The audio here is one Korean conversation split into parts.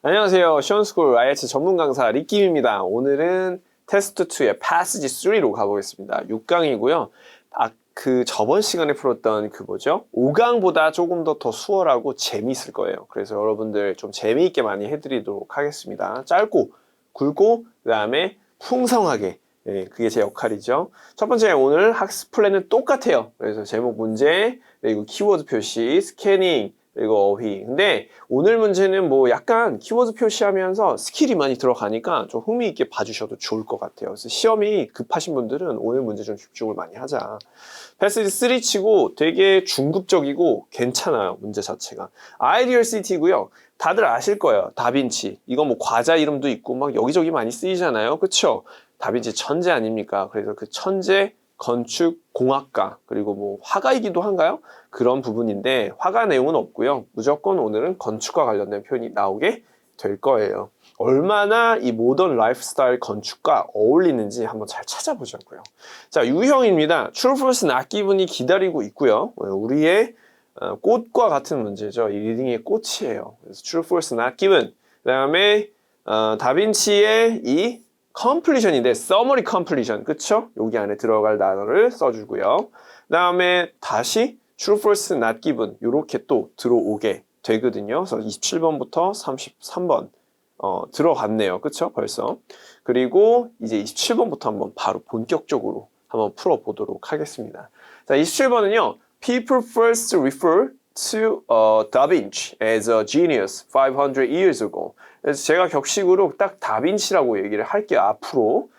안녕하세요. 시원스쿨 IELTS 전문 강사 리킴입니다. 오늘은 테스트 2의 패시지 3로 가보겠습니다. 6강이고요. 그 저번 시간에 풀었던 그 뭐죠? 5강보다 조금 더 수월하고 재미있을 거예요. 그래서 여러분들 좀 재미있게 많이 해드리도록 하겠습니다. 짧고 굵고 그 다음에 풍성하게, 네, 그게 제 역할이죠. 첫 번째, 오늘 학습 플랜은 똑같아요. 그래서 제목 문제, 그리고 키워드 표시, 스캐닝, 그리고 어휘. 근데 오늘 문제는 뭐 약간 키워드 표시하면서 스킬이 많이 들어가니까 좀 흥미있게 봐주셔도 좋을 것 같아요. 그래서 시험이 급하신 분들은 오늘 문제 좀 집중을 많이 하자. 패시지 3 치고 되게 중급적이고 괜찮아요. 문제 자체가. 아이디얼 시티고요. 다들 아실 거예요. 다빈치. 이거 뭐 과자 이름도 있고 막 여기저기 많이 쓰이잖아요. 그쵸? 다빈치 천재 아닙니까? 그래서 그 천재 건축 공학가 그리고 뭐 화가이기도 한가요? 그런 부분인데 화가 내용은 없고요. 무조건 오늘은 건축과 관련된 표현이 나오게 될 거예요. 얼마나 이 모던 라이프스타일 건축과 어울리는지 한번 잘 찾아보자고요. 자, 유형입니다. True, false, not given이 기다리고 있고요. 우리의 꽃과 같은 문제죠. 이 리딩의 꽃이에요. 그래서 True, false, not given. 그 다음에 다빈치의 이 completion인데 summary completion, 그쵸? 여기 안에 들어갈 단어를 써주고요. 그 다음에 다시 true, false, not given 이렇게 또 들어오게 되거든요. 그래서 27번부터 33번 들어갔네요. 그쵸? 벌써. 그리고 이제 27번부터 한번 바로 본격적으로 한번 풀어보도록 하겠습니다. 자, 27번은요. People first refer to Da Vinci as a genius 500 years ago. 그래서 제가 격식으로 딱 다빈치라고 얘기를 할게요. 앞으로.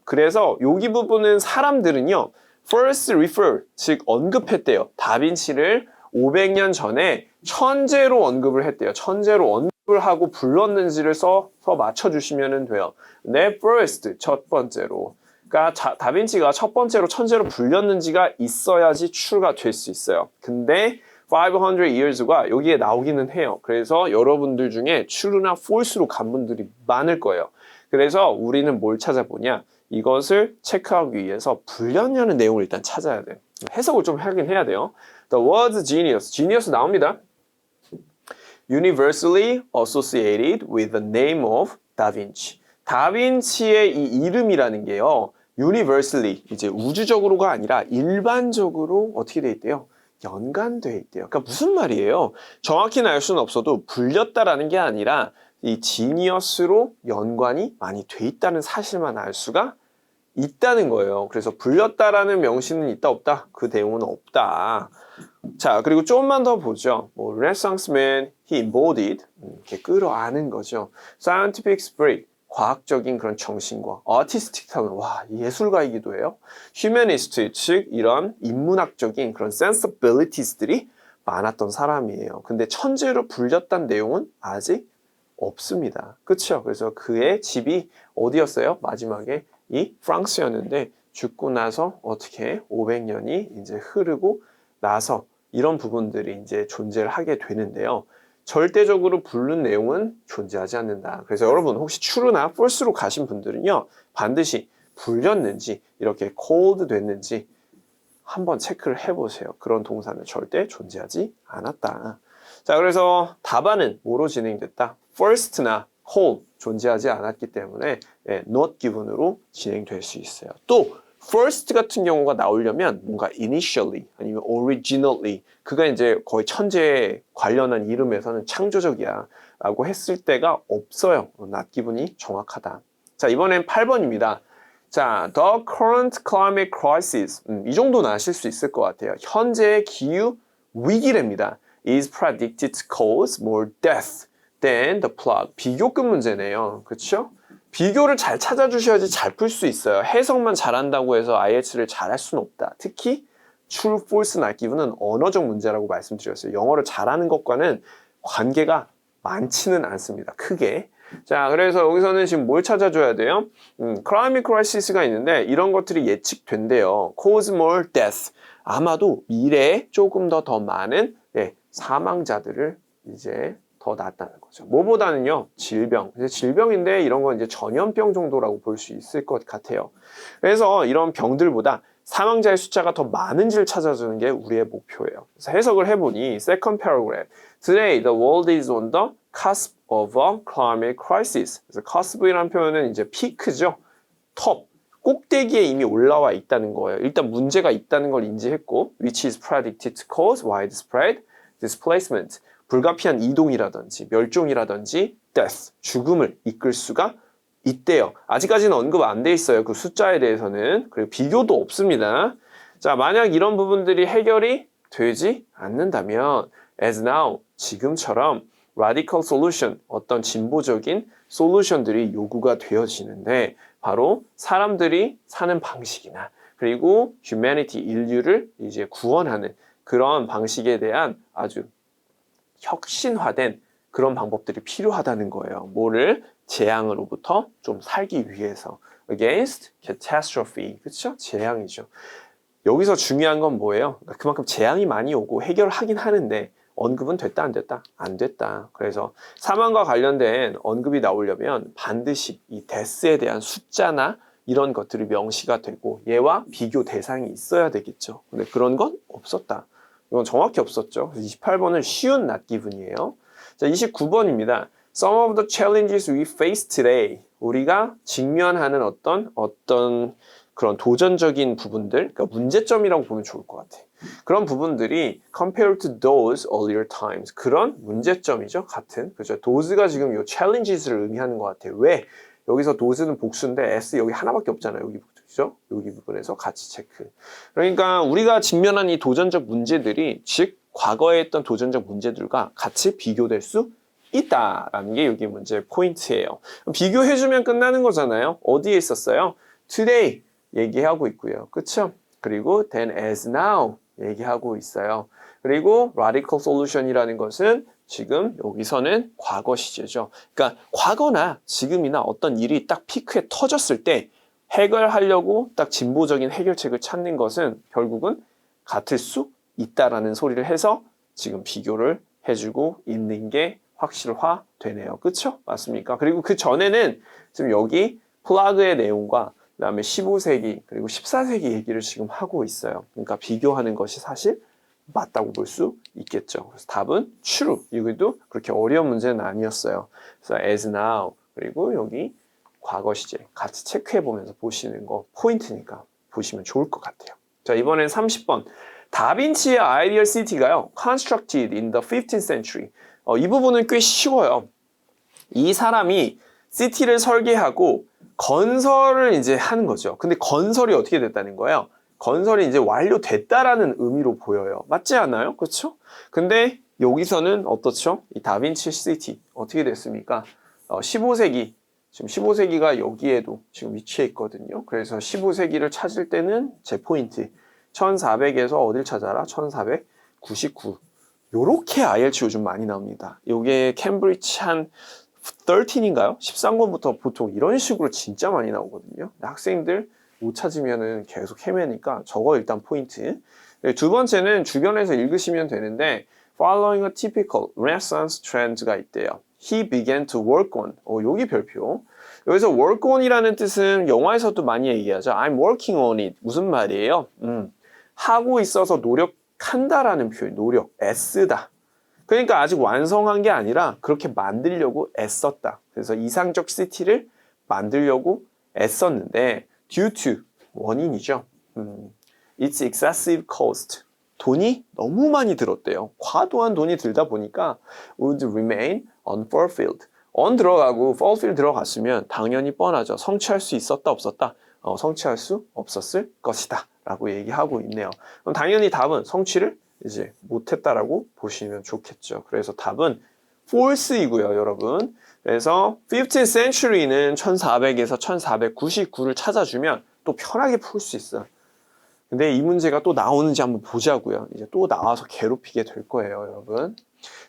그래서 여기 부분은 사람들은요. first refer, 즉 언급했대요. 다빈치를 500년 전에 천재로 언급을 했대요. 천재로 언급을 하고 불렀는지를 써서 맞춰주시면 돼요. 근데 first, 첫 번째로. 그러니까 다빈치가 첫 번째로 천재로 불렸는지가 있어야지 true가 될 수 있어요. 근데 500 years가 여기에 나오기는 해요. 그래서 여러분들 중에 true나 false로 간 분들이 많을 거예요. 그래서 우리는 뭘 찾아보냐? 이것을 체크하기 위해서 불렸냐는 내용을 일단 찾아야 돼요. 해석을 좀 하긴 해야 돼요. The word genius, genius 나옵니다. Universally associated with the name of Da Vinci. 다빈치의 이 이름이라는 게요. universally, 이제 우주적으로가 아니라 일반적으로 어떻게 돼 있대요? 연관돼 있대요. 그러니까 무슨 말이에요? 정확히는 알 수는 없어도 불렸다라는 게 아니라 이 지니어스로 연관이 많이 돼 있다는 사실만 알 수가 있다는 거예요. 그래서 불렸다라는 명시는 있다 없다? 그 내용은 없다. 자, 그리고 조금만 더 보죠. 뭐 Renaissance man, he embodied, 이렇게 끌어안은 거죠. Scientific spirit, 과학적인 그런 정신과 artistic talent, 와, 예술가이기도 해요. Humanist, 즉 이런 인문학적인 그런 sensibilities들이 많았던 사람이에요. 근데 천재로 불렸다는 내용은 아직 없습니다. 그렇죠? 그래서 그의 집이 어디였어요? 마지막에 이 프랑스였는데 죽고 나서 어떻게 500년이 이제 흐르고 나서 이런 부분들이 이제 존재를 하게 되는데요. 절대적으로 부른 내용은 존재하지 않는다. 그래서 여러분 혹시 true나 false로 가신 분들은요. 반드시 불렸는지 이렇게 cold 됐는지 한번 체크를 해보세요. 그런 동사는 절대 존재하지 않았다. 자, 그래서 답안은 뭐로 진행됐다? first나 whole 존재하지 않았기 때문에 not given으로 진행될 수 있어요. 또 first 같은 경우가 나오려면 뭔가 initially 아니면 originally 그가 이제 거의 천재에 관련한 이름에서는 창조적이야 라고 했을 때가 없어요. not given이 정확하다. 자, 이번엔 8번입니다. 자, the current climate crisis 이 정도는 아실 수 있을 것 같아요. 현재의 기후 위기랍니다. is predicted to cause more death than the plague. 비교급 문제네요. 그렇죠? 비교를 잘 찾아주셔야지 잘 풀 수 있어요. 해석만 잘한다고 해서 IELTS를 잘할 수는 없다. 특히 true, false, not given은 언어적 문제라고 말씀드렸어요. 영어를 잘하는 것과는 관계가 많지는 않습니다. 크게. 자, 그래서 여기서는 지금 뭘 찾아줘야 돼요? climate crisis가 있는데 이런 것들이 예측된대요. cause more death. 아마도 미래에 조금 더 많은 사망자들을 이제 더 낫다는 거죠. 뭐보다는요, 질병. 질병인데 이런 건 이제 전염병 정도라고 볼 수 있을 것 같아요. 그래서 이런 병들보다 사망자의 숫자가 더 많은지를 찾아주는 게 우리의 목표예요. 그래서 해석을 해보니 second paragraph. Today the world is on the cusp of a climate crisis. 그래서 cusp이라는 표현은 이제 피크죠. 톱. 꼭대기에 이미 올라와 있다는 거예요. 일단 문제가 있다는 걸 인지했고 which is predicted to cause widespread displacement. 불가피한 이동이라든지 멸종이라든지 death, 죽음을 이끌 수가 있대요. 아직까지는 언급 안 돼 있어요. 그 숫자에 대해서는. 그리고 비교도 없습니다. 자, 만약 이런 부분들이 해결이 되지 않는다면 as now, 지금처럼 radical solution, 어떤 진보적인 솔루션들이 요구가 되어지는데 바로 사람들이 사는 방식이나 그리고 humanity, 인류를 이제 구원하는 그런 방식에 대한 아주 혁신화된 그런 방법들이 필요하다는 거예요. 뭐를? 재앙으로부터 좀 살기 위해서. against catastrophe. 그렇죠? 재앙이죠. 여기서 중요한 건 뭐예요? 그만큼 재앙이 많이 오고 해결하긴 하는데 언급은 됐다 안 됐다? 안 됐다. 그래서 사망과 관련된 언급이 나오려면 반드시 이 데스에 대한 숫자나 이런 것들이 명시가 되고 얘와 비교 대상이 있어야 되겠죠. 근데 그런 건 없었다. 이건 정확히 없었죠. 28번은 쉬운 not given이에요. 자, 29번입니다. Some of the challenges we face today. 우리가 직면하는 어떤 그런 도전적인 부분들, 그러니까 문제점이라고 보면 좋을 것 같아. 그런 부분들이 compared to those earlier times. 그런 문제점이죠. 같은. 그죠? those가 지금 요 challenges를 의미하는 것 같아요. 왜? 여기서 those는 복수인데 s 여기 하나밖에 없잖아요. 여기 그죠? 여기 부분에서 같이 체크. 그러니까 우리가 직면한 이 도전적 문제들이 즉 과거에 했던 도전적 문제들과 같이 비교될 수 있다라는 게 여기 문제의 포인트예요. 비교해주면 끝나는 거잖아요. 어디에 있었어요? Today 얘기하고 있고요. 그쵸? 그리고 then as now 얘기하고 있어요. 그리고 radical solution이라는 것은 지금 여기서는 과거 시제죠. 그러니까 과거나 지금이나 어떤 일이 딱 피크에 터졌을 때 해결하려고 딱 진보적인 해결책을 찾는 것은 결국은 같을 수 있다라는 소리를 해서 지금 비교를 해주고 있는 게 확실화되네요. 그쵸? 맞습니까? 그리고 그 전에는 지금 여기 플라그의 내용과 그 다음에 15세기 그리고 14세기 얘기를 지금 하고 있어요. 그러니까 비교하는 것이 사실 맞다고 볼 수 있겠죠. 그래서 답은 true. 이것도 그렇게 어려운 문제는 아니었어요. 그래서 as now 그리고 여기 과거 시제 같이 체크해 보면서 보시는 거 포인트니까 보시면 좋을 것 같아요. 자, 이번엔 30번. 다빈치의 아이디얼 시티가요. constructed in the 15th century. 이 부분은 꽤 쉬워요. 이 사람이 시티를 설계하고 건설을 이제 하는 거죠. 근데 건설이 어떻게 됐다는 거예요? 건설이 이제 완료됐다라는 의미로 보여요. 맞지 않아요? 그렇죠? 근데 여기서는 어떻죠? 이 다빈치 시티 어떻게 됐습니까? 15세기 지금 15세기가 여기에도 지금 위치해 있거든요. 그래서 15세기를 찾을 때는 제 포인트 1400에서 어딜 찾아라? 1499 요렇게 IELTS 요즘 많이 나옵니다. 요게 캠브리지 한 13인가요? 13권부터 보통 이런 식으로 진짜 많이 나오거든요. 학생들 못 찾으면은 계속 헤매니까 저거 일단 포인트. 두 번째는 주변에서 읽으시면 되는데 Following a typical Renaissance trend가 있대요. He began to work on. 여기 별표. 여기서 work on이라는 뜻은 영화에서도 많이 얘기하죠. I'm working on it. 무슨 말이에요? 하고 있어서 노력한다라는 표현. 노력. 애쓰다. 그러니까 아직 완성한 게 아니라 그렇게 만들려고 애썼다. 그래서 이상적 시티를 만들려고 애썼는데 due to 원인이죠. It's excessive cost. 돈이 너무 많이 들었대요. 과도한 돈이 들다 보니까 would remain unfulfilled. on 들어가고 fulfill 들어갔으면 당연히 뻔하죠. 성취할 수 있었다 없었다? 성취할 수 없었을 것이다 라고 얘기하고 있네요. 그럼 당연히 답은 성취를 이제 못했다라고 보시면 좋겠죠. 그래서 답은 false이고요, 여러분. 그래서 15th century는 1400에서 1499를 찾아주면 또 편하게 풀 수 있어요. 근데 이 문제가 또 나오는지 한번 보자고요. 이제 또 나와서 괴롭히게 될 거예요, 여러분.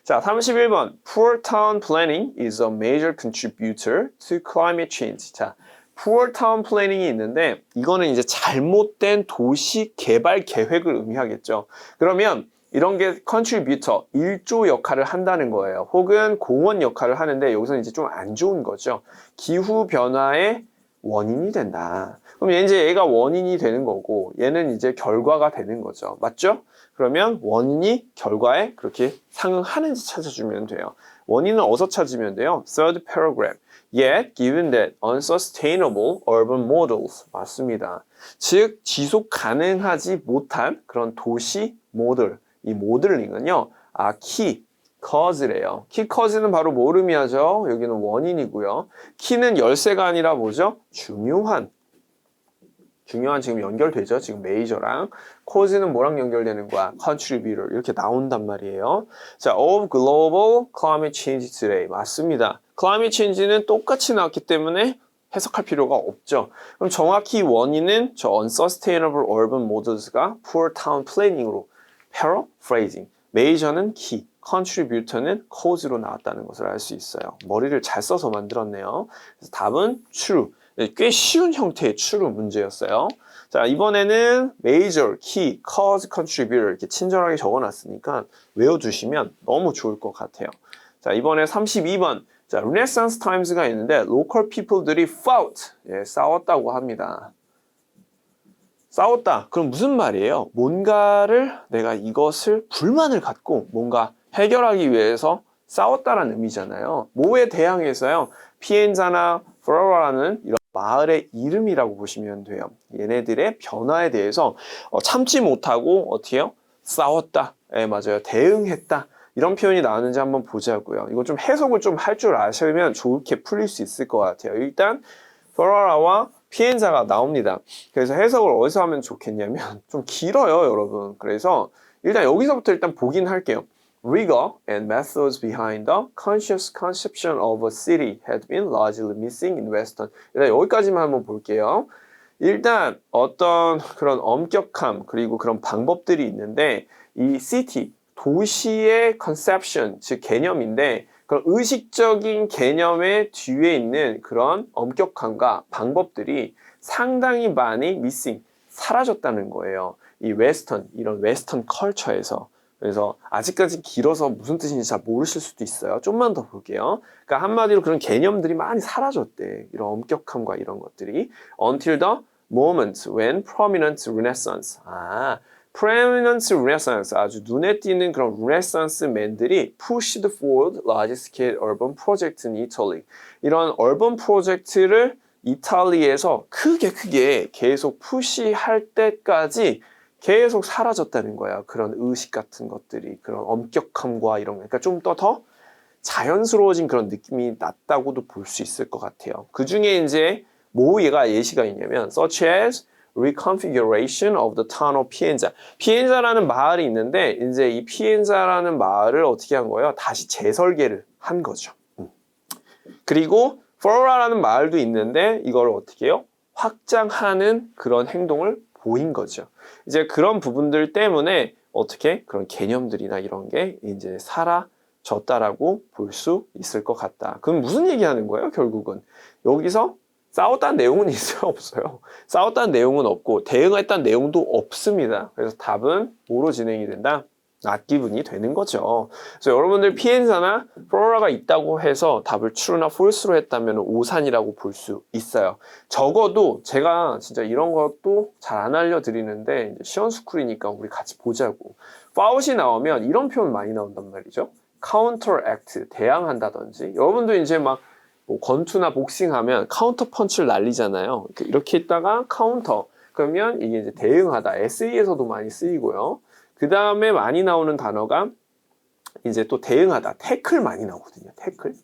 자, 31번. Poor town planning is a major contributor to climate change. 자, Poor town planning이 있는데 이거는 이제 잘못된 도시 개발 계획을 의미하겠죠. 그러면 이런 게 contributor, 일조 역할을 한다는 거예요. 혹은 공원 역할을 하는데 여기서는 이제 좀 안 좋은 거죠. 기후 변화에 원인이 된다. 그럼 이제 얘가 원인이 되는 거고 얘는 이제 결과가 되는 거죠. 맞죠? 그러면 원인이 결과에 그렇게 상응하는지 찾아주면 돼요. 원인은 어디서 찾으면 돼요? Third paragraph. Yet, given that unsustainable urban models. 맞습니다. 즉, 지속 가능하지 못한 그런 도시 모델. 이 모델링은요, key cause래요. key cause는 바로 뭐 의미하죠? 여기는 원인이고요. key는 열쇠가 아니라 뭐죠? 중요한 지금 연결되죠? 지금 메이저랑. cause는 뭐랑 연결되는 거야? contributor. 이렇게 나온단 말이에요. 자, of global climate change today. 맞습니다. climate change는 똑같이 나왔기 때문에 해석할 필요가 없죠. 그럼 정확히 원인은 저 unsustainable urban models가 poor town planning으로 paraphrasing. 메이저는 key, contributor는 cause로 나왔다는 것을 알 수 있어요. 머리를 잘 써서 만들었네요. 그래서 답은 true. 꽤 쉬운 형태의 true 문제였어요. 자, 이번에는 major, key, cause, contributor 이렇게 친절하게 적어놨으니까 외워두시면 너무 좋을 것 같아요. 자, 이번에 32번. 자, Renaissance Times가 있는데 local people들이 fought, 싸웠다고 합니다. 싸웠다. 그럼 무슨 말이에요? 뭔가를 내가 이것을 불만을 갖고 뭔가 해결하기 위해서 싸웠다라는 의미잖아요. 뭐에 대항해서요? 피엔자나 프로라라는 이런 마을의 이름이라고 보시면 돼요. 얘네들의 변화에 대해서 참지 못하고 어떻게 해요? 싸웠다. 맞아요. 대응했다. 이런 표현이 나오는지 한번 보자고요. 이거 좀 해석을 좀 할 줄 아시면 좋게 풀릴 수 있을 것 같아요. 일단 프로라와 피엔자가 나옵니다. 그래서 해석을 어디서 하면 좋겠냐면 좀 길어요, 여러분. 그래서 일단 여기서부터 일단 보긴 할게요. Rigor and methods behind the conscious conception of a city had been largely missing in Western. 일단 여기까지만 한번 볼게요. 일단 어떤 그런 엄격함 그리고 그런 방법들이 있는데 이 city, 도시의 conception, 즉 개념인데 그런 의식적인 개념의 뒤에 있는 그런 엄격함과 방법들이 상당히 많이 missing, 사라졌다는 거예요. 이 웨스턴, 이런 웨스턴 컬처에서. 그래서 아직까지 길어서 무슨 뜻인지 잘 모르실 수도 있어요. 좀만 더 볼게요. 그러니까 한마디로 그런 개념들이 많이 사라졌대. 이런 엄격함과 이런 것들이. Until the moment when prominent Renaissance. prominent Renaissance. 아주 눈에 띄는 그런 Renaissance 맨들이 pushed forward large-scale urban project in Italy. 이런 urban 프로젝트를 이탈리아에서 크게 계속 푸시할 때까지 계속 사라졌다는 거야. 그런 의식 같은 것들이, 그런 엄격함과 이런 거. 그러니까 좀 더 자연스러워진 그런 느낌이 났다고도 볼 수 있을 것 같아요. 그 중에 이제 뭐 얘가 예시가 있냐면 such as reconfiguration of the town of Pienza. 피엔자라는 마을이 있는데 이제 이 피엔자라는 마을을 어떻게 한 거예요? 다시 재설계를 한 거죠. 그리고 포로라라는 마을도 있는데 이걸 어떻게 해요? 확장하는 그런 행동을 보인 거죠. 이제 그런 부분들 때문에 어떻게 그런 개념들이나 이런 게 이제 사라졌다라고 볼 수 있을 것 같다. 그럼 무슨 얘기하는 거예요? 결국은 여기서 싸웠다는 내용은 있어요? 없어요? 싸웠다는 내용은 없고 대응했다는 내용도 없습니다. 그래서 답은 뭐로 진행이 된다? 낫기분이 되는 거죠. 그래서 여러분들 피엔자나 프로라가 있다고 해서 답을 true나 false로 했다면 오산이라고 볼 수 있어요. 적어도 제가 진짜 이런 것도 잘 안 알려드리는데 시원스쿨이니까 우리 같이 보자고. fault이 나오면 이런 표현 많이 나온단 말이죠. counteract, 대항한다든지. 여러분도 이제 막 뭐 권투나 복싱하면 카운터 펀치를 날리잖아요. 이렇게 있다가 카운터. 그러면 이게 이제 대응하다. SE에서도 많이 쓰이고요. 그 다음에 많이 나오는 단어가 이제 또 대응하다. 태클 많이 나오거든요. 태클.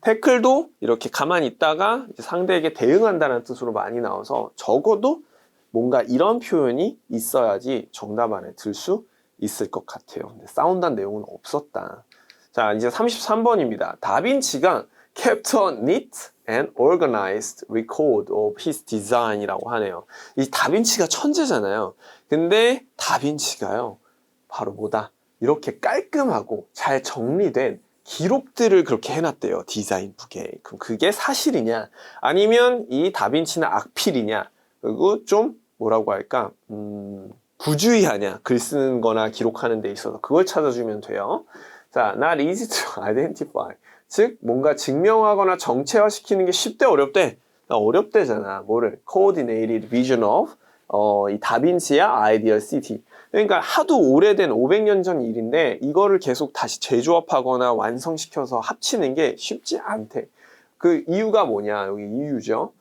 태클도 이렇게 가만히 있다가 이제 상대에게 대응한다는 뜻으로 많이 나와서 적어도 뭔가 이런 표현이 있어야지 정답 안에 들 수 있을 것 같아요. 근데 싸운다는 내용은 없었다. 자, 이제 33번입니다. 다빈치가 kept a neat and organized record of his design이라고 하네요. 이 다빈치가 천재잖아요. 근데 다빈치가요, 바로 뭐다? 이렇게 깔끔하고 잘 정리된 기록들을 그렇게 해놨대요. 디자인북에. 그럼 그게 사실이냐? 아니면 이 다빈치는 악필이냐? 그리고 좀 뭐라고 할까? 부주의하냐? 글 쓰는 거나 기록하는 데 있어서 그걸 찾아주면 돼요. 자, not easy to identify. 즉 뭔가 증명하거나 정체화시키는 게 쉽대 어렵대? 어렵대잖아. 뭐를? Coordinated Vision of 이 다빈치의 Ideal City. 그러니까 하도 오래된 500년 전 일인데 이거를 계속 다시 재조합하거나 완성시켜서 합치는 게 쉽지 않대. 그 이유가 뭐냐? 여기 이유죠.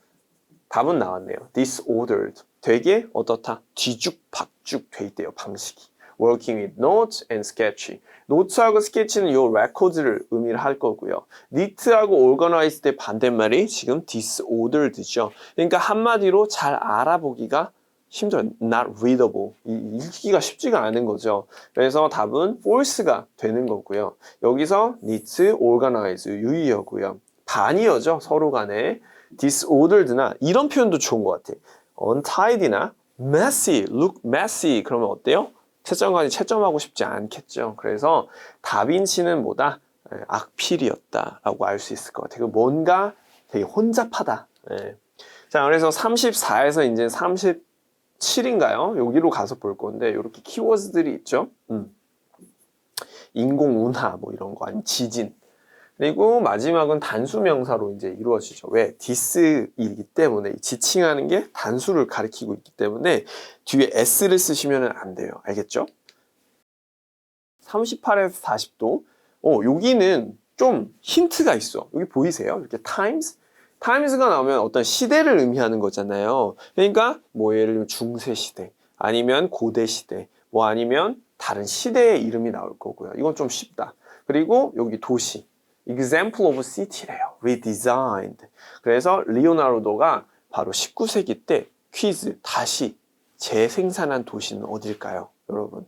답은 나왔네요. Disordered. 되게 어떻다? 뒤죽박죽 돼 있대요. 방식이. Working with notes and sketchy. 노트하고 스케치는 요 record를 의미를 할 거고요. neat하고 organized의 반대말이 지금 disordered죠. 그러니까 한마디로 잘 알아보기가 힘들어요. Not readable. 읽기가 쉽지가 않은 거죠. 그래서 답은 false가 되는 거고요. 여기서 neat, organize 유의어고요. 반이어죠. 서로 간에. disordered나 이런 표현도 좋은 것 같아. untidy나 messy, look messy 그러면 어때요? 채점관이 채점하고 싶지 않겠죠. 그래서 다빈치는 뭐다? 악필이었다라고 알 수 있을 것 같아요. 뭔가 되게 혼잡하다. 예. 자, 그래서 34에서 이제 37인가요? 여기로 가서 볼 건데 이렇게 키워드들이 있죠. 인공운하 뭐 이런 거 아니면 지진. 그리고 마지막은 단수 명사로 이제 이루어지죠. 왜? 디스이기 때문에 지칭하는 게 단수를 가리키고 있기 때문에 뒤에 s를 쓰시면 안 돼요. 알겠죠? 38에서 40도. 여기는 좀 힌트가 있어. 여기 보이세요? 이렇게 times? times가 나오면 어떤 시대를 의미하는 거잖아요. 그러니까 뭐 예를 들면 중세 시대, 아니면 고대 시대, 뭐 아니면 다른 시대의 이름이 나올 거고요. 이건 좀 쉽다. 그리고 여기 도시. example of city래요. redesigned. 그래서 리오나르도가 바로 19세기 때 퀴즈 다시 재생산한 도시는 어딜까요? 여러분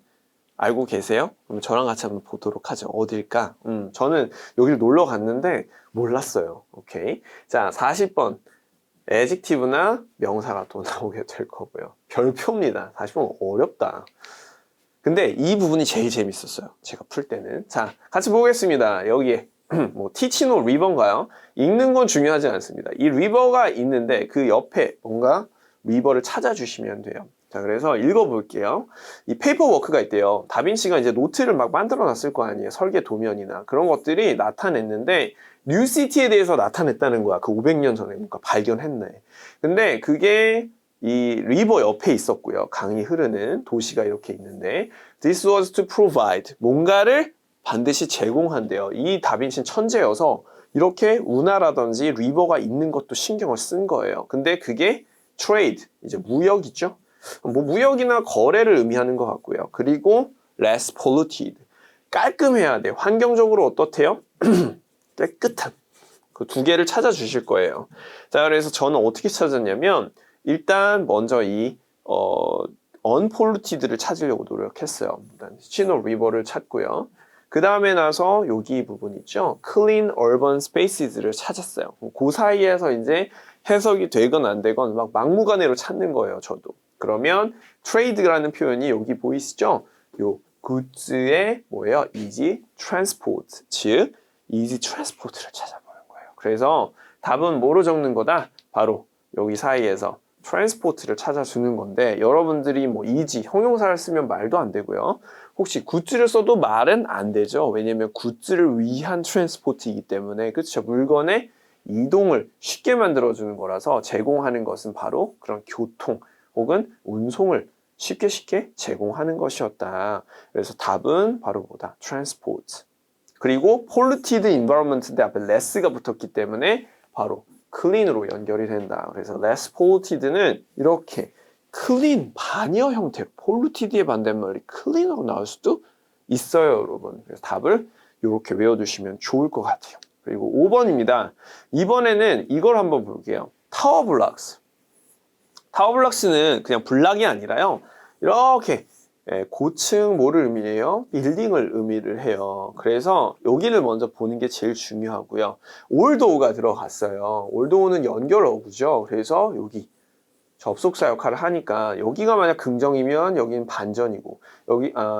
알고 계세요? 그럼 저랑 같이 한번 보도록 하죠. 어딜까? 저는 여기를 놀러 갔는데 몰랐어요. 오케이. 자, 40번. adjective나 명사가 또 나오게 될 거고요. 별표입니다. 40번 어렵다. 근데 이 부분이 제일 재밌었어요. 제가 풀 때는. 자, 같이 보겠습니다. 여기에 뭐 티치노 리버인가요? 읽는 건 중요하지 않습니다. 이 리버가 있는데 그 옆에 뭔가 리버를 찾아주시면 돼요. 자, 그래서 읽어볼게요. 이 페이퍼워크가 있대요. 다빈치가 이제 노트를 막 만들어 놨을 거 아니에요. 설계 도면이나 그런 것들이 나타냈는데 뉴시티에 대해서 나타냈다는 거야. 그 500년 전에 뭔가 발견했네. 근데 그게 이 리버 옆에 있었고요. 강이 흐르는 도시가 이렇게 있는데 This was to provide 뭔가를 반드시 제공한대요. 이 다빈치는 천재여서 이렇게 운하라든지 리버가 있는 것도 신경을 쓴 거예요. 근데 그게 trade, 이제 무역이죠. 뭐 무역이나 거래를 의미하는 것 같고요. 그리고 less polluted, 깔끔해야 돼. 환경적으로 어떻대요? 깨끗한. 그 두 개를 찾아주실 거예요. 자, 그래서 저는 어떻게 찾았냐면 일단 먼저 이 unpolluted를 찾으려고 노력했어요. 일단 시노 리버를 찾고요. 그 다음에 나서 여기 부분 있죠. Clean Urban Spaces를 찾았어요. 그 사이에서 이제 해석이 되건 안 되건 막 막무가내로 찾는 거예요. 저도. 그러면 Trade라는 표현이 여기 보이시죠? 요 goods의 뭐예요? Easy Transport, 즉 Easy Transport를 찾아보는 거예요. 그래서 답은 뭐로 적는 거다? 바로 여기 사이에서 트랜스포트를 찾아주는 건데 여러분들이 뭐 easy, 형용사를 쓰면 말도 안 되고요. 혹시 굿즈를 써도 말은 안 되죠. 왜냐면 굿즈를 위한 트랜스포트이기 때문에 그렇죠. 물건의 이동을 쉽게 만들어주는 거라서 제공하는 것은 바로 그런 교통 혹은 운송을 쉽게 제공하는 것이었다. 그래서 답은 바로 뭐다? transport. 그리고 polluted environment인데 앞에 less가 붙었기 때문에 바로 clean으로 연결이 된다. 그래서 less polluted는 이렇게 clean, 반여 형태로 polluted의 반대말이 clean으로 나올 수도 있어요, 여러분. 그래서 답을 이렇게 외워두시면 좋을 것 같아요. 그리고 5번입니다. 이번에는 이걸 한번 볼게요. 타워 블락스. 타워 블락스는 그냥 블락이 아니라요. 이렇게 고층 뭐를 의미해요? 빌딩을 의미를 해요. 그래서 여기를 먼저 보는 게 제일 중요하고요. 올도어가 들어갔어요. 올도어는 연결어구죠. 그래서 여기 접속사 역할을 하니까 여기가 만약 긍정이면 여기는 반전이고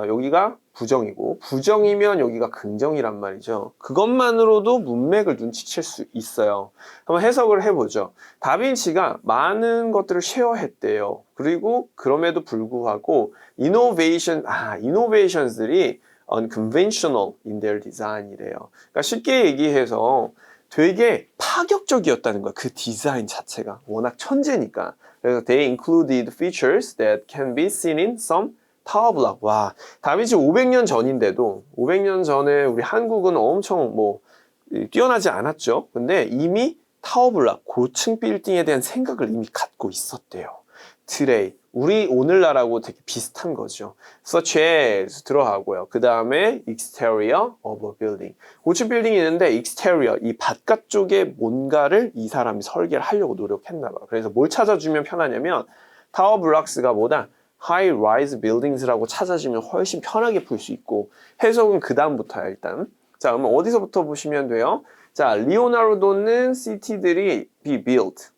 여기가 부정이고 부정이면 여기가 긍정이란 말이죠. 그것만으로도 문맥을 눈치챌 수 있어요. 한번 해석을 해보죠. 다빈치가 많은 것들을 쉐어했대요. 그리고 그럼에도 불구하고 innovations들이 unconventional in their design이래요. 그러니까 쉽게 얘기해서 되게 파격적이었다는 거야. 그 디자인 자체가 워낙 천재니까. 그래서 they included features that can be seen in some 타워 블락. 와, 다빈치 500년 전인데도 500년 전에 우리 한국은 엄청 뭐 뛰어나지 않았죠. 근데 이미 타워 블락, 고층 빌딩에 대한 생각을 이미 갖고 있었대요. today, 우리 오늘날하고 되게 비슷한 거죠. such as 들어가고요. 그 다음에 exterior of a building. 고층 빌딩이 있는데 exterior, 이 바깥쪽에 뭔가를 이 사람이 설계를 하려고 노력했나 봐요. 그래서 뭘 찾아주면 편하냐면 타워 블락스가 뭐다? high rise buildings라고 찾아주면 훨씬 편하게 풀 수 있고 해석은 그 다음부터야 일단. 자, 그러면 어디서부터 보시면 돼요? 자, 리오나르도는 시티들이 be built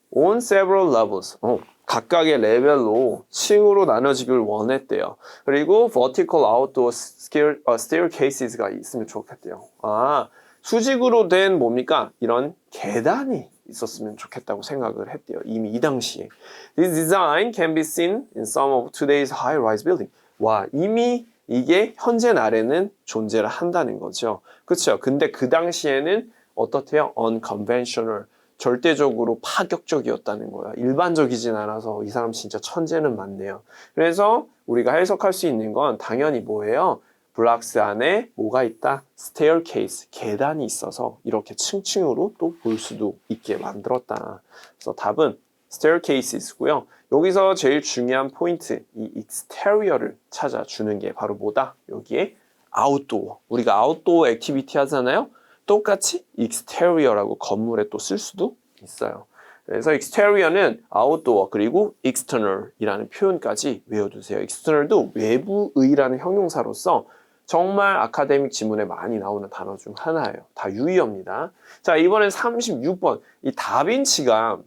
on several levels. 각각의 레벨로 층으로 나눠지길 원했대요. 그리고 vertical outdoor staircases가 있으면 좋겠대요. 아, 수직으로 된 뭡니까? 이런 계단이 있었으면 좋겠다고 생각을 했대요. 이미 이 당시에. This design can be seen in some of today's high-rise building. 와, 이미 이게 현재 날에는 존재를 한다는 거죠. 그렇죠? 근데 그 당시에는 어떻대요? unconventional. 절대적으로 파격적이었다는 거야. 일반적이진 않아서 이 사람 진짜 천재는 맞네요. 그래서 우리가 해석할 수 있는 건 당연히 뭐예요? 블락스 안에 뭐가 있다? staircase, 계단이 있어서 이렇게 층층으로 또 볼 수도 있게 만들었다. 그래서 답은 staircases고요. 여기서 제일 중요한 포인트, 이 exterior를 찾아주는 게 바로 뭐다? 여기에 outdoor. 우리가 outdoor 액티비티 하잖아요. 똑같이 exterior라고 건물에 또 쓸 수도 있어요. 그래서 exterior는 outdoor 그리고 external이라는 표현까지 외워두세요. external도 외부의라는 형용사로서 정말 아카데믹 지문에 많이 나오는 단어 중 하나예요. 다 유의어입니다. 자, 이번엔 36번. 이 다빈치가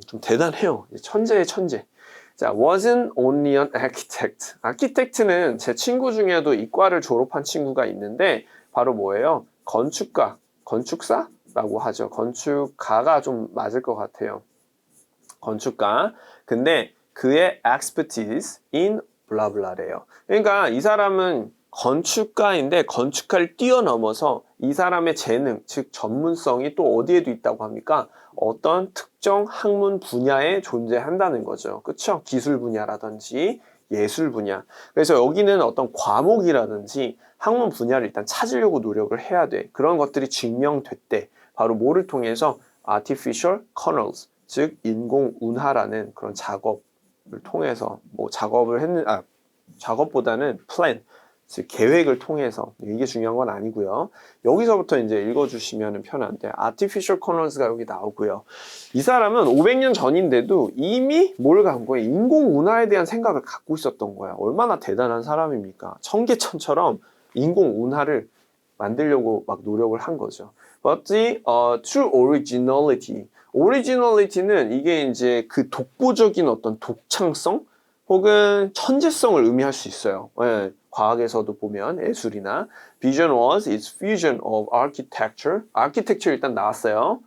좀 대단해요. 천재의 천재. 자, wasn't only an architect. 아키텍트는 제 친구 중에도 이과를 졸업한 친구가 있는데 바로 뭐예요? 건축가, 건축사라고 하죠. 건축가가 좀 맞을 것 같아요. 건축가. 근데 그의 expertise in 블라블라래요. 그러니까 이 사람은 건축가인데 건축가를 뛰어넘어서 이 사람의 재능, 즉 전문성이 또 어디에도 있다고 합니까? 어떤 특정 학문 분야에 존재한다는 거죠. 그렇죠? 기술 분야라든지 예술 분야. 그래서 여기는 어떤 과목이라든지 학문 분야를 일단 찾으려고 노력을 해야 돼. 그런 것들이 증명됐대. 바로 뭐를 통해서 artificial kernels, 즉 인공 운하라는 그런 작업을 통해서 뭐 작업보다는 plan, 즉 계획을 통해서 이게 중요한 건 아니고요. 여기서부터 이제 읽어주시면 편한데 artificial kernels가 여기 나오고요. 이 사람은 500년 전인데도 이미 뭘 갖고 거예요? 인공 운하에 대한 생각을 갖고 있었던 거야. 얼마나 대단한 사람입니까? 청계천처럼 인공 운하를 만들려고 막 노력을 한 거죠. But the true originality는 이게 이제 그 독보적인 어떤 독창성 혹은 천재성을 의미할 수 있어요. 네, 과학에서도 보면 예술이나 Vision was its fusion of architecture. architecture 일단 나왔어요.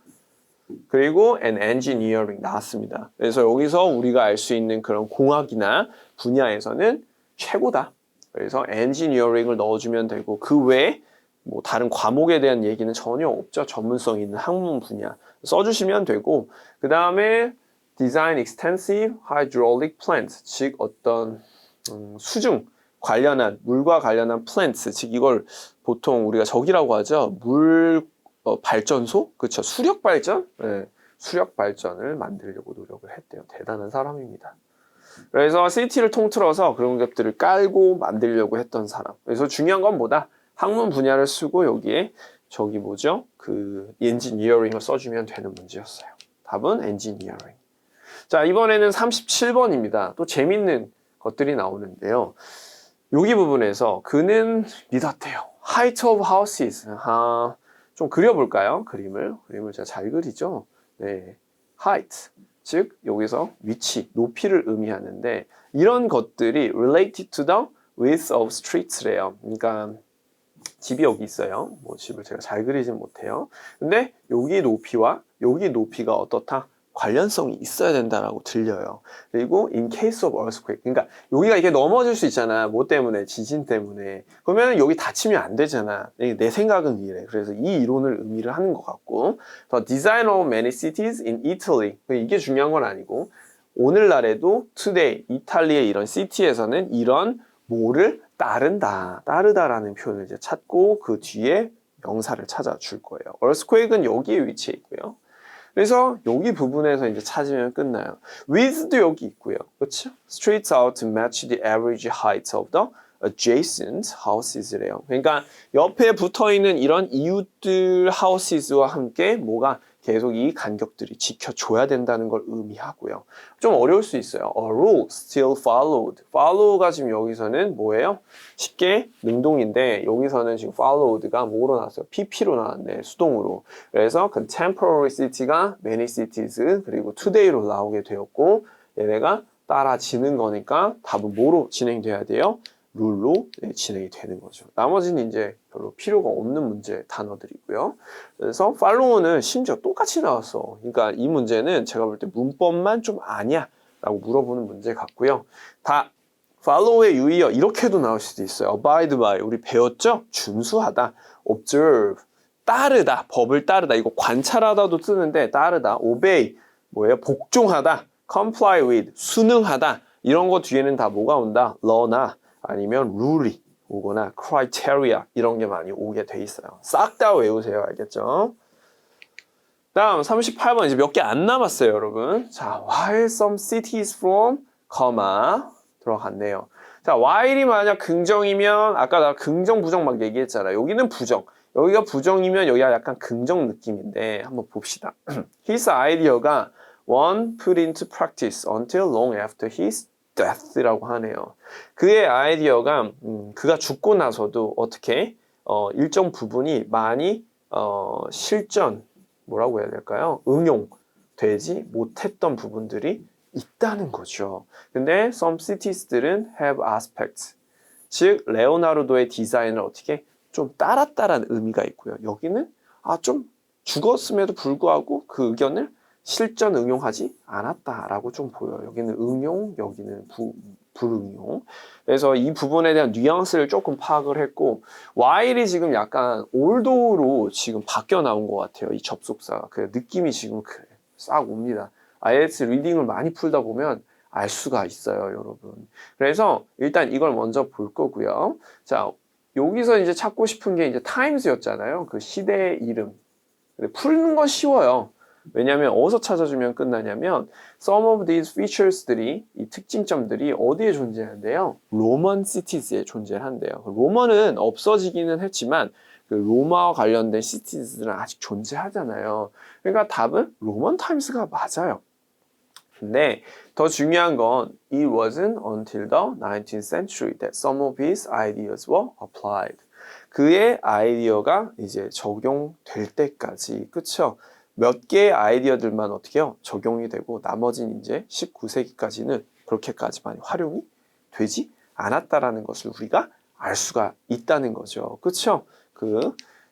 그리고 and engineering 나왔습니다. 그래서 여기서 우리가 알 수 있는 그런 공학이나 분야에서는 최고다. 그래서 engineering을 넣어주면 되고 그 외에 뭐 다른 과목에 대한 얘기는 전혀 없죠. 전문성 있는 학문 분야 써주시면 되고 그 다음에 design extensive hydraulic plants, 즉 어떤 수중 관련한 물과 관련한 plants, 즉 이걸 보통 우리가 저기라고 하죠. 물 발전소, 그렇죠. 수력 발전, 네. 수력 발전을 만들려고 노력을 했대요. 대단한 사람입니다. 그래서 시티를 통틀어서 그런 것들을 깔고 만들려고 했던 사람. 그래서 중요한 건 뭐다? 학문 분야를 쓰고 여기에 저기 뭐죠? 그 엔지니어링을 써주면 되는 문제였어요. 답은 엔지니어링. 자, 이번에는 37번입니다. 또 재밌는 것들이 나오는데요. 여기 부분에서 그는 믿었대요. Height of houses. 좀 그려볼까요? 그림을 제가 잘 그리죠? 네, height. 즉 여기서 위치, 높이를 의미하는데 이런 것들이 related to the width of streets래요. 그러니까 집이 여기 있어요. 뭐 집을 제가 잘 그리진 못해요. 근데 여기 높이와 여기 높이가 어떻다? 관련성이 있어야 된다라고 들려요. 그리고 in case of earthquake, 그러니까 여기가 이렇게 넘어질 수 있잖아. 뭐 때문에? 지진 때문에. 그러면 여기 다치면 안 되잖아. 내 생각은 이래. 그래서 이 이론을 의미를 하는 것 같고, The design of many cities in Italy, 이게 중요한 건 아니고 오늘날에도 today 이탈리아의 이런 시티에서는 이런 뭐를 따르다라는 표현을 이제 찾고 그 뒤에 명사를 찾아줄 거예요. earthquake은 여기에 위치해 있고요. 그래서 여기 부분에서 이제 찾으면 끝나요. width도 여기 있고요. 그렇죠? streets out to match the average height of the adjacent houses래요. 그러니까 옆에 붙어 있는 이런 이웃들 hauses와 함께 뭐가 계속 이 간격들이 지켜줘야 된다는 걸 의미하고요. 좀 어려울 수 있어요. A rule still followed. follow가 지금 여기서는 뭐예요? 쉽게 능동인데 여기서는 지금 followed가 뭐로 나왔어요? pp로 나왔네. 수동으로. 그래서 contemporary city가 many cities 그리고 today로 나오게 되었고 얘네가 따라지는 거니까 답은 뭐로 진행돼야 돼요? 룰로 진행이 되는 거죠. 나머지는 이제 별로 필요가 없는 문제 단어들이고요. 그래서 follow는 심지어 똑같이 나왔어. 그러니까 이 문제는 제가 볼 때 문법만 좀 아냐? 라고 물어보는 문제 같고요. 다 follow의 유의어 이렇게도 나올 수도 있어요. abide by 우리 배웠죠? 준수하다. observe 따르다. 법을 따르다. 이거 관찰하다도 쓰는데 따르다. obey 뭐예요? 복종하다. comply with 순응하다. 이런 거 뒤에는 다 뭐가 온다? law나 아니면 룰이 오거나 criteria 이런 게 많이 오게 돼 있어요. 싹 다 외우세요. 알겠죠? 다음 38번 이제 몇 개 안 남았어요, 여러분. 자, while some cities from, 들어갔네요. 자, while이 만약 긍정이면 아까 나 긍정, 부정 막 얘기했잖아. 여기는 부정. 여기가 부정이면 여기가 약간 긍정 느낌인데 한번 봅시다. His idea가 one put into practice until long after his death라고 하네요. 그의 아이디어가 그가 죽고 나서도 어떻게 일정 부분이 많이 실전 뭐라고 해야 될까요? 응용되지 못했던 부분들이 있다는 거죠. 근데 some cities들은 have aspects 즉 레오나르도의 디자인을 어떻게 좀 따랐다라는 의미가 있고요. 여기는 좀 죽었음에도 불구하고 그 의견을 실전 응용하지 않았다라고 좀 보여요. 여기는 응용, 여기는 불응용. 그래서 이 부분에 대한 뉘앙스를 조금 파악을 했고 while이 지금 약간 oldo로 지금 바뀌어 나온 것 같아요. 이 접속사가. 그 느낌이 지금 싹 옵니다. IELTS 리딩을 많이 풀다 보면 알 수가 있어요, 여러분. 그래서 일단 이걸 먼저 볼 거고요. 자, 여기서 이제 찾고 싶은 게 이제 times였잖아요. 그 시대의 이름. 근데 푸는 건 쉬워요. 왜냐하면 어디서 찾아주면 끝나냐면 some of these features들이 이 특징점들이 어디에 존재하는데요? 로먼 시티즈에 존재한대요. 로먼은 없어지기는 했지만 그 로마와 관련된 시티즈들은 아직 존재하잖아요. 그러니까 답은 로먼 타임스가 맞아요. 근데 더 중요한 건 it wasn't until the 19th century that some of his ideas were applied. 그의 아이디어가 이제 적용될 때까지, 그쵸? 몇 개의 아이디어들만 어떻게 해요? 적용이 되고 나머지는 이제 19세기까지는 그렇게까지 많이 활용이 되지 않았다라는 것을 우리가 알 수가 있다는 거죠. 그쵸?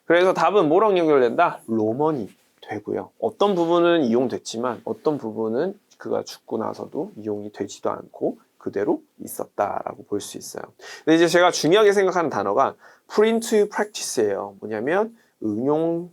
그래서 답은 뭐랑 연결된다? 로먼이 되고요. 어떤 부분은 이용됐지만 어떤 부분은 그가 죽고 나서도 이용이 되지도 않고 그대로 있었다라고 볼 수 있어요. 근데 이제 제가 중요하게 생각하는 단어가 put into practice예요. 뭐냐면 응용되다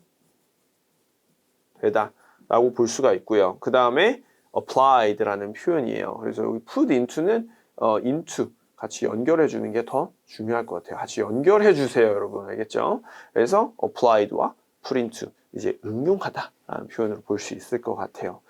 라고 볼 수가 있고요. 그 다음에 applied라는 표현이에요. 그래서 여기 put into는 into 같이 연결해 주는 게 더 중요할 것 같아요. 같이 연결해 주세요, 여러분. 알겠죠? 그래서 applied와 put into 이제 응용하다라는 표현으로 볼 수 있을 것 같아요.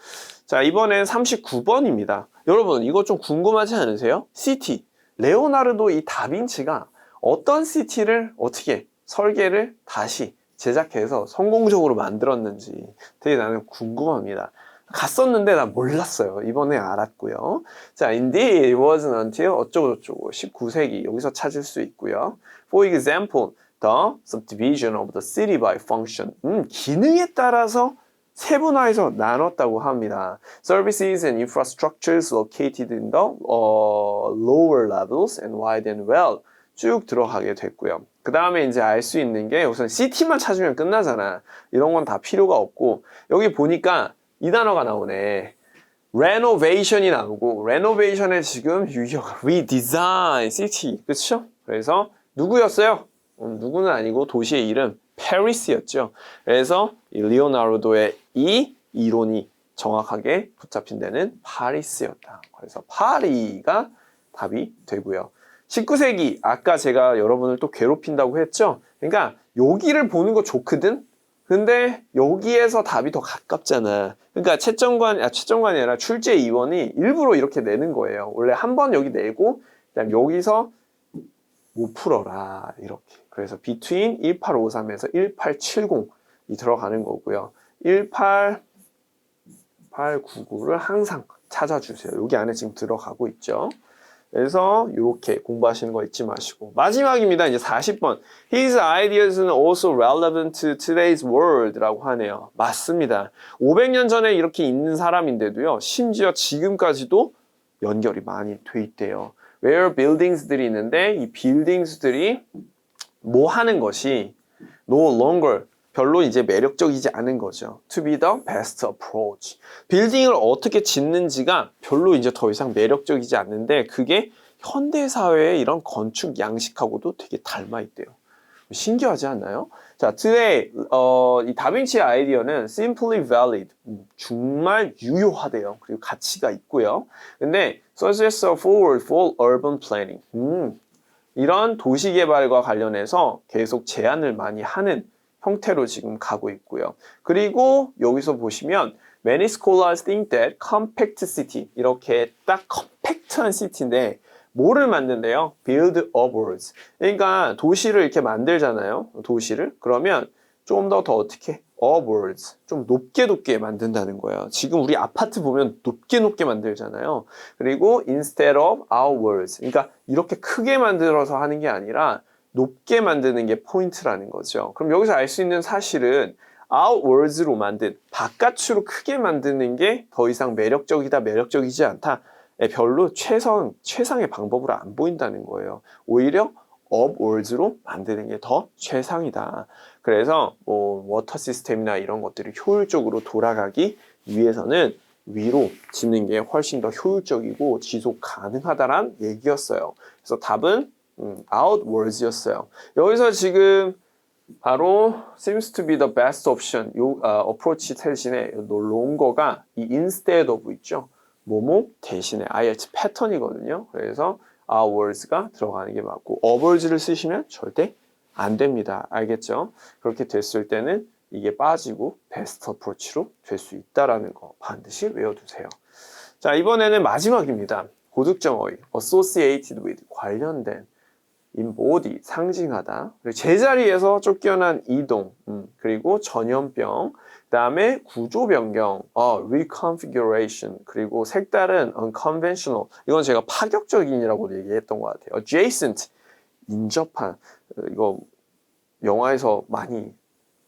자, 이번엔 39번입니다. 여러분, 이거 좀 궁금하지 않으세요? 시티. 레오나르도 이 다빈치가 어떤 시티를 어떻게 설계를 다시 제작해서 성공적으로 만들었는지 되게 나는 궁금합니다. 갔었는데 난 몰랐어요. 이번에 알았고요. 자, indeed it wasn't until 어쩌고저쩌고 19세기 여기서 찾을 수 있고요. For example, the subdivision of the city by function. 기능에 따라서 세분화해서 나눴다고 합니다. Services and infrastructures located in the lower levels and wide and well 쭉 들어가게 됐고요. 그 다음에 이제 알 수 있는 게 우선 city만 찾으면 끝나잖아. 이런 건 다 필요가 없고 여기 보니까 이 단어가 나오네. renovation이 나오고 renovation의 지금 유형 redesign city 그렇죠? 그래서 누구였어요? 누구는 아니고 도시의 이름 페리스였죠. 그래서 이 리오나르도의 이 이론이 정확하게 붙잡힌 데는 파리스였다. 그래서 파리가 답이 되고요. 19세기 아까 제가 여러분을 또 괴롭힌다고 했죠. 그러니까 여기를 보는 거 좋거든. 근데 여기에서 답이 더 가깝잖아. 그러니까 채점관이 아니라 출제위원이 일부러 이렇게 내는 거예요. 원래 한 번 여기 내고 그다음 여기서 못 풀어라 이렇게. 그래서 between 1853에서 1870이 들어가는 거고요. 18899를 항상 찾아주세요. 여기 안에 지금 들어가고 있죠. 그래서 이렇게 공부하시는 거 잊지 마시고 마지막입니다. 이제 40번. His ideas are also relevant to today's world라고 하네요. 맞습니다. 500년 전에 이렇게 있는 사람인데도요. 심지어 지금까지도 연결이 많이 돼 있대요. Where buildings들이 있는데 이 buildings들이 뭐 하는 것이 no longer 별로 이제 매력적이지 않은 거죠. To be the best approach. 빌딩을 어떻게 짓는지가 별로 이제 더 이상 매력적이지 않는데 그게 현대 사회의 이런 건축 양식하고도 되게 닮아 있대요. 신기하지 않나요? 자, today 이 다빈치의 아이디어는 simply valid. 정말 유효하대요. 그리고 가치가 있고요. 근데 suggests a forward for urban planning. 이런 도시 개발과 관련해서 계속 제안을 많이 하는 형태로 지금 가고 있고요. 그리고 여기서 보시면 many scholars think that compact city 이렇게 딱 컴팩트한 시티인데 뭐를 만든대요? build upwards. 그러니까 도시를 이렇게 만들잖아요. 도시를. 그러면 좀 더 어떻게? upwards. 좀 높게 만든다는 거예요. 지금 우리 아파트 보면 높게 만들잖아요. 그리고 instead of outwards. 그러니까 이렇게 크게 만들어서 하는 게 아니라 높게 만드는 게 포인트라는 거죠. 그럼 여기서 알 수 있는 사실은 outwards로 만든 바깥으로 크게 만드는 게 더 이상 매력적이다, 매력적이지 않다. 별로 최상의 방법으로 안 보인다는 거예요. 오히려 upwards로 만드는 게 더 최상이다. 그래서 뭐 워터 시스템이나 이런 것들이 효율적으로 돌아가기 위해서는 위로 짓는 게 훨씬 더 효율적이고 지속 가능하다란 얘기였어요. 그래서 답은 outwards였어요. 여기서 지금 바로 seems to be the best option 요 approach 대신에 놓은 거가 이 instead of 있죠. 뭐뭐 대신에 IELTS 패턴이거든요. 그래서 outwards가 들어가는 게 맞고 upwards를 쓰시면 절대 안 됩니다. 알겠죠? 그렇게 됐을 때는 이게 빠지고 best approach로 될 수 있다라는 거 반드시 외워두세요. 자, 이번에는 마지막입니다. 고득점 어휘 associated with 관련된 embody 상징하다. 그리고 제자리에서 쫓겨난 이동, 그리고 전염병, 그다음에 구조 변경, reconfiguration, 그리고 색다른 unconventional. 이건 제가 파격적인이라고 얘기했던 것 같아요. adjacent, 인접한. 이거 영화에서 많이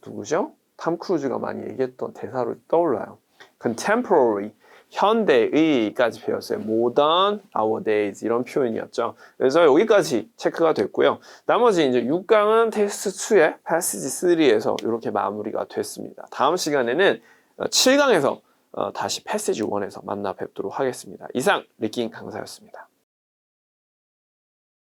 누구죠? 탐 크루즈가 많이 얘기했던 대사로 떠올라요. contemporary, 현대의까지 배웠어요. modern, nowadays 이런 표현이었죠. 그래서 여기까지 체크가 됐고요. 나머지 이제 6강은 테스트 2의 패시지 3에서 이렇게 마무리가 됐습니다. 다음 시간에는 7강에서 다시 패시지 1에서 만나 뵙도록 하겠습니다. 이상 리킹 강사였습니다.